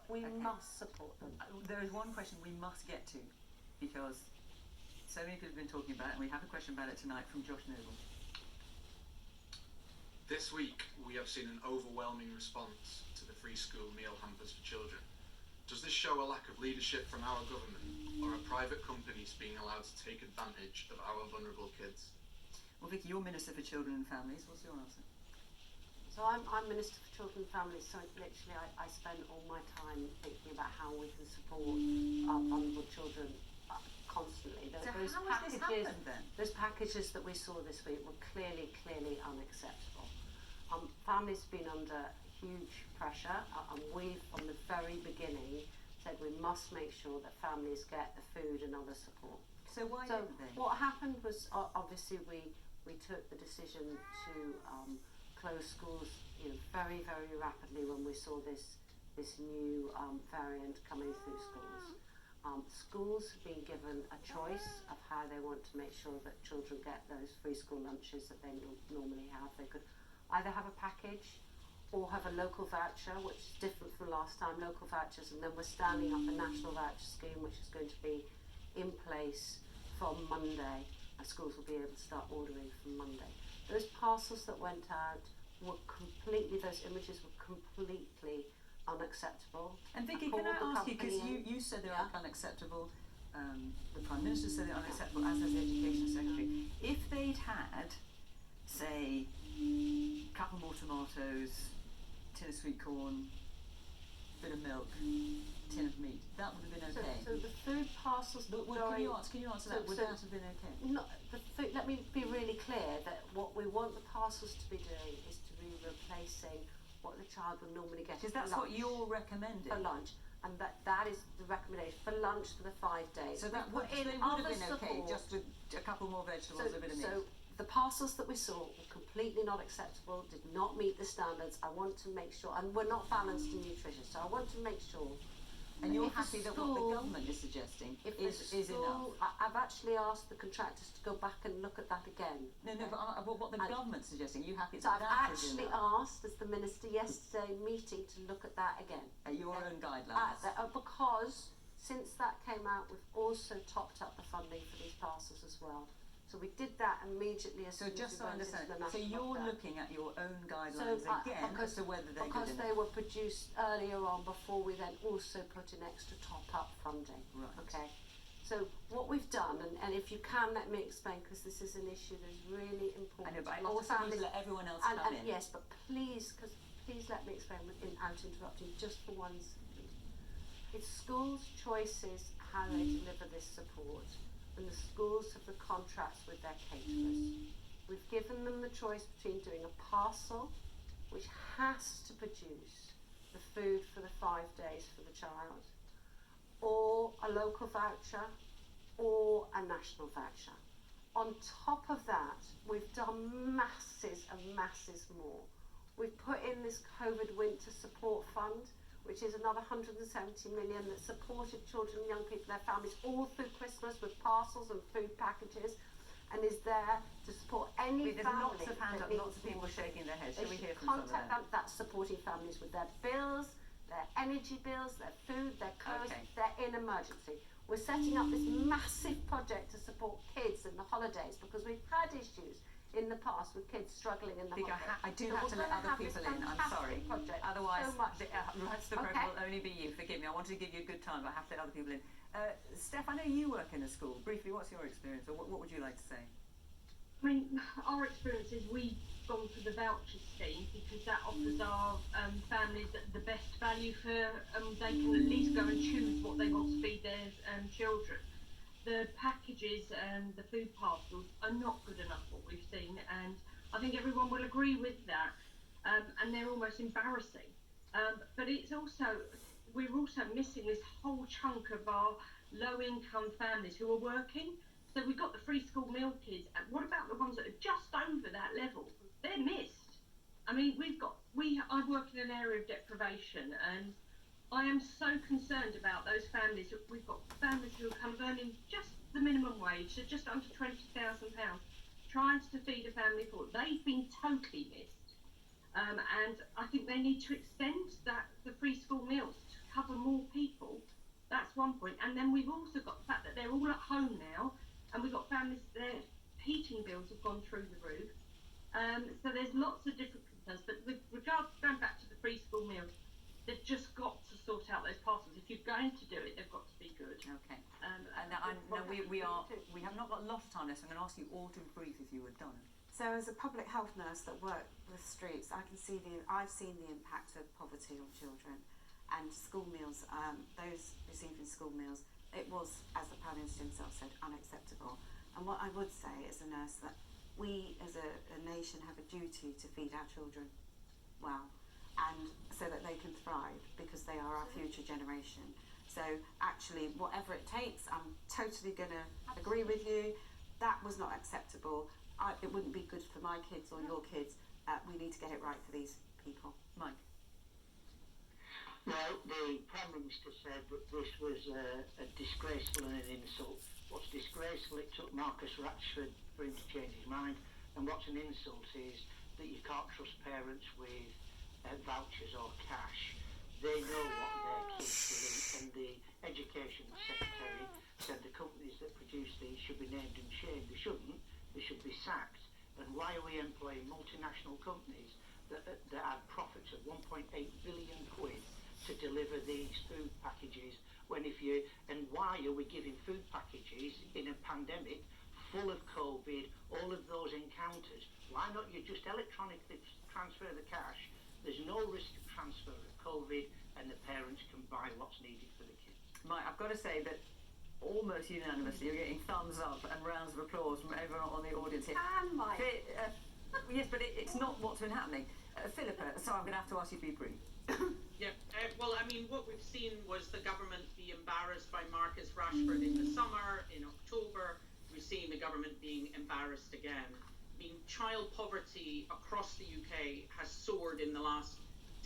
We must support them. There is one question we must get to, because so many people have been talking about it, and we have a question about it tonight from Josh Noble. This week, we have seen an overwhelming response to the free school meal hampers for children. Does this show a lack of leadership from our government, or are private companies being allowed to take advantage of our vulnerable kids? Well, Vicky, you're Minister for Children and Families. What's your answer? So I'm Minister for Children and Families, so literally I spend all my time thinking about how we can support our vulnerable children constantly. So how has this happened then? Those packages that we saw this week were clearly unacceptable. Families have been under huge pressure, and we, from the very beginning, said we must make sure that families get the food and other support. So why didn't they? What happened was, obviously we took the decision to close schools, very, very rapidly when we saw this new variant coming through schools. Schools have been given a choice of how they want to make sure that children get those free school lunches that they normally have. They could either have a package or have a local voucher, which is different from last time, local vouchers, and then we're standing up a national voucher scheme which is going to be in place from Monday, and schools will be able to start ordering from Monday. Those parcels that went out were those images were completely unacceptable. And Vicky, can I ask you, because you said they're unacceptable, the Prime Minister said they're unacceptable, as has the Education Secretary. If they'd had, say, a couple more tomatoes, tin of sweet corn, bit of milk, tin of meat, that would have been okay. So the food parcels. Can you answer that? Would that have been okay? Not the food. Let me be really clear that what we want the parcels to be doing is to be replacing what the child would normally get. Because that's what you're recommending for lunch, and that is the recommendation for lunch for the 5 days. So that would have been okay, just with a couple more vegetables, a bit of meat. So the parcels that we saw were completely not acceptable, did not meet the standards. I want to make sure, and we're not balanced in nutrition, so I want to make sure. And you're happy that what the government is suggesting is enough? I've actually asked the contractors to go back and look at that again. No, but what the government's suggesting, are you happy so that that I've is actually enough? asked, as the Minister yesterday meeting, to look at that again. At your own guidelines? Because since that came out, we've also topped up the funding for these parcels as well. So we did that immediately as soon as we went into the national so you're lockdown. looking at your own guidelines again as to whether they're because good they enough. were produced earlier on before we then also put in extra top-up funding. Right. Okay. So what we've done, and if you can let me explain, because this is an issue that's really important. I know, but I also need to let everyone else come in. Yes, but please let me explain without interrupting, just for one second. It's schools' choices how they deliver this support, and the schools have the contracts with their caterers. We've given them the choice between doing a parcel, which has to produce the food for the 5 days for the child, or a local voucher, or a national voucher. On top of that, we've done masses and masses more. We've put in this COVID Winter Support Fund, which is another 170 million that supported children and young people and their families all through Christmas with parcels and food packages, and is there to support any There's family. Lots of hands up, lots of people shaking their heads. Shall we hear from some of contact them? That's supporting families with their bills, their energy bills, their food, their clothes. They're in emergency. We're setting up this massive project to support kids in the holidays, because we've had issues in the past with kids struggling in the holidays. I do have to let other people in, I'm sorry. Otherwise, the rest of the program will only be you. Forgive me, I wanted to give you a good time, but I have to let other people in. Steph, I know you work in a school. Briefly, what's your experience, or what would you like to say? I mean, our experience is we've gone for the voucher scheme because that offers our families the best value for, they can at least go and choose what they want to feed their children. The packages and the food parcels are not good enough, what we've seen, and I think everyone will agree with that, and they're almost embarrassing. But we're also missing this whole chunk of our low-income families who are working. So we've got the free school meal kids, and what about the ones that are just over that level? They're missed. I mean, I work in an area of deprivation, and I am so concerned about those families. We've got families who are kind of earning just the minimum wage, so just under £20,000, trying to feed a family of four. They've been totally missed. And I think they need to extend the free school meals to cover And then we've also got the fact that they're all at home now, and we've got families, their heating bills have gone through the roof. So there's lots of different concerns. But with regards, going back to the free school meals, they've just got to sort out those parcels. If you're going to do it, they've got to be good. Okay. We have not got a lot of time left, so I'm going to ask you all to brief if you would, Donna. So as a public health nurse that works with streets, I've seen the impact of poverty on children, and school meals, those receiving school meals, it was, as the Prime Minister himself said, unacceptable. And what I would say as a nurse, that we as a nation have a duty to feed our children well, and so that they can thrive, because they are our future generation. So actually, whatever it takes, I'm totally going to agree with you. That was not acceptable. It wouldn't be good for my kids or your kids. We need to get it right for these people. Mike. Well, the Prime Minister said that this was a disgraceful and an insult. What's disgraceful, it took Marcus Ratchford for him to change his mind, and what's an insult is that you can't trust parents with vouchers or cash. They know what their kids will eat, and the Education Secretary said the companies that produce these should be named and shamed. They shouldn't. They should be sacked. And why are we employing multinational companies that had profits of 1.8 billion quid to deliver these food packages, and why are we giving food packages in a pandemic full of COVID, all of those encounters? Why not you just electronically transfer the cash? There's no risk of transfer of COVID, and the parents can buy what's needed for the kids. Mike, I've got to say that almost unanimously you're getting thumbs up and rounds of applause from everyone on the audience here. And Mike. Yes, but it's not what's been happening. Philippa, so I'm going to have to ask you to be brief. Yeah, well, I mean, what we've seen was the government be embarrassed by Marcus Rashford in the summer, in October. We've seen the government being embarrassed again. I mean, child poverty across the UK has soared in the last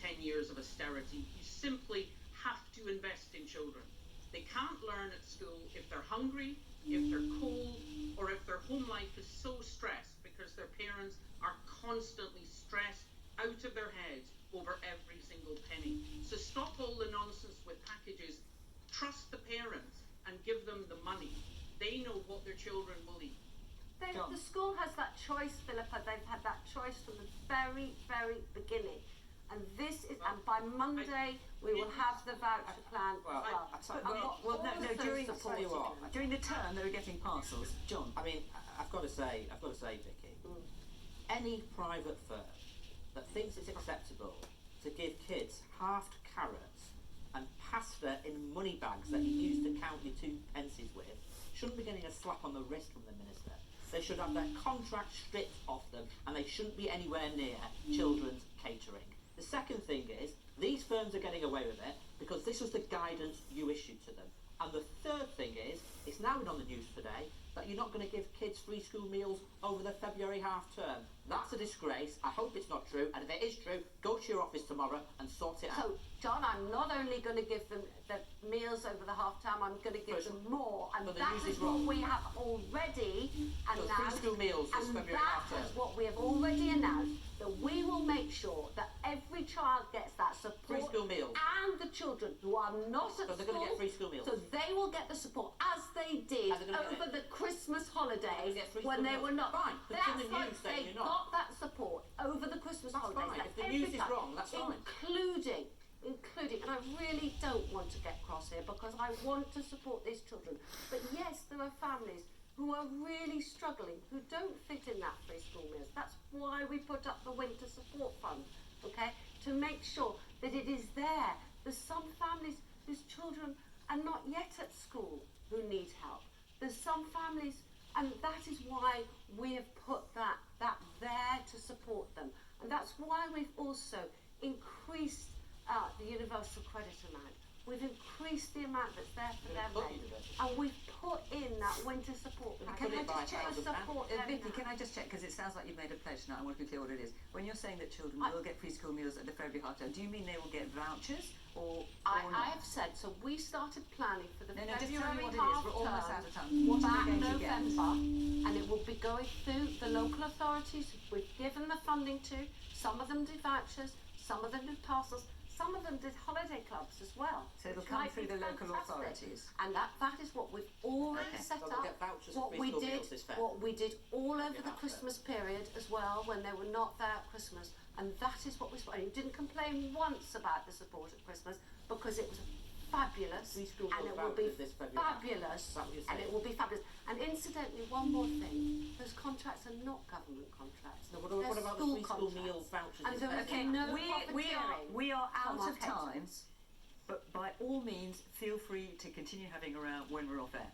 10 years of austerity. You simply have to invest in children. They can't learn at school if they're hungry, if they're cold, or if their home life is so stressed because their parents are constantly stressed out of their heads over every single penny. So stop all the nonsense with packages. Trust the parents and give them the money. They know what their children will eat. The school has that choice, Philippa. They've had that choice from the very, very beginning. And this is, and by Monday we will have the voucher plan as well. During the term they were getting parcels. John. I mean, I've got to say, Vicky, any private firm that thinks it's acceptable to give kids halved carrots and pasta in money bags that you use to count your 2 pences with shouldn't be getting a slap on the wrist from the minister. They should have their contract stripped off them, and they shouldn't be anywhere near children's catering. The second thing is, these firms are getting away with it because this was the guidance you issued to them. And the third thing is, it's now been on the news today that you're not going to give kids free school meals over the February half term. That's a disgrace. I hope it's not true, and if it is true, go to your office tomorrow and sort it out. So, John, I'm not only going to give them the meals over the half term, I'm going to give them more, and that is what we have already announced. Free school meals this February half term. That is what we have already announced, that we will make sure that every child gets that support. Free school meals. And the children who are not at So they're school, going to get free school meals. so they will get the support as they did over the Christmas holidays when they were not. Fine, but it's in the news saying they you're not. got that support over the Christmas That's holidays. fine. that If the every news is child, wrong, that's fine. including, and I really don't want to get cross here because I want to support these children. But yes, there are families who are really struggling, who don't fit in that free school meals. That's why we put up the Winter Support Fund, okay, to make sure that it is there. There's some families whose children are not yet at school who need help. There's some families, and that is why we have put that there to support them. And that's why we've also increased the universal credit amount. We've increased the amount that's there for them, and we've put in that winter support package. Can I just check to support them Vicky, now. can I just check, because it sounds like you've made a pledge now, I want to be clear what it is. When you're saying that children will get free school meals at the February half term, do you mean they will get vouchers or I not? have said, so we started planning for the No, just tell February me what it is. half We're almost out term of time. What are back we going to get? November, and it will be going through the local authorities. We've given the funding to, some of them do vouchers, some of them do parcels, some of them did holiday clubs as well. So it'll which come might through be the local fantastic. authorities. And that is what we've already Okay. set So they'll up. get vouchers for What free we school did, meals this Feb. what we did all over get the that Christmas period as well, when they were not there at Christmas, and that is what we. And you didn't complain once about the support at Christmas because it was fabulous, Free school and meals it will be vouchers this February. fabulous, Is that what you're and saying? it will be fabulous. And incidentally, one more thing: those contracts are not government contracts. No, what They're about the school free school contracts. meal vouchers And this there is February? no we are from out our of time. heads. But by all means, feel free to continue having a row when we're off air.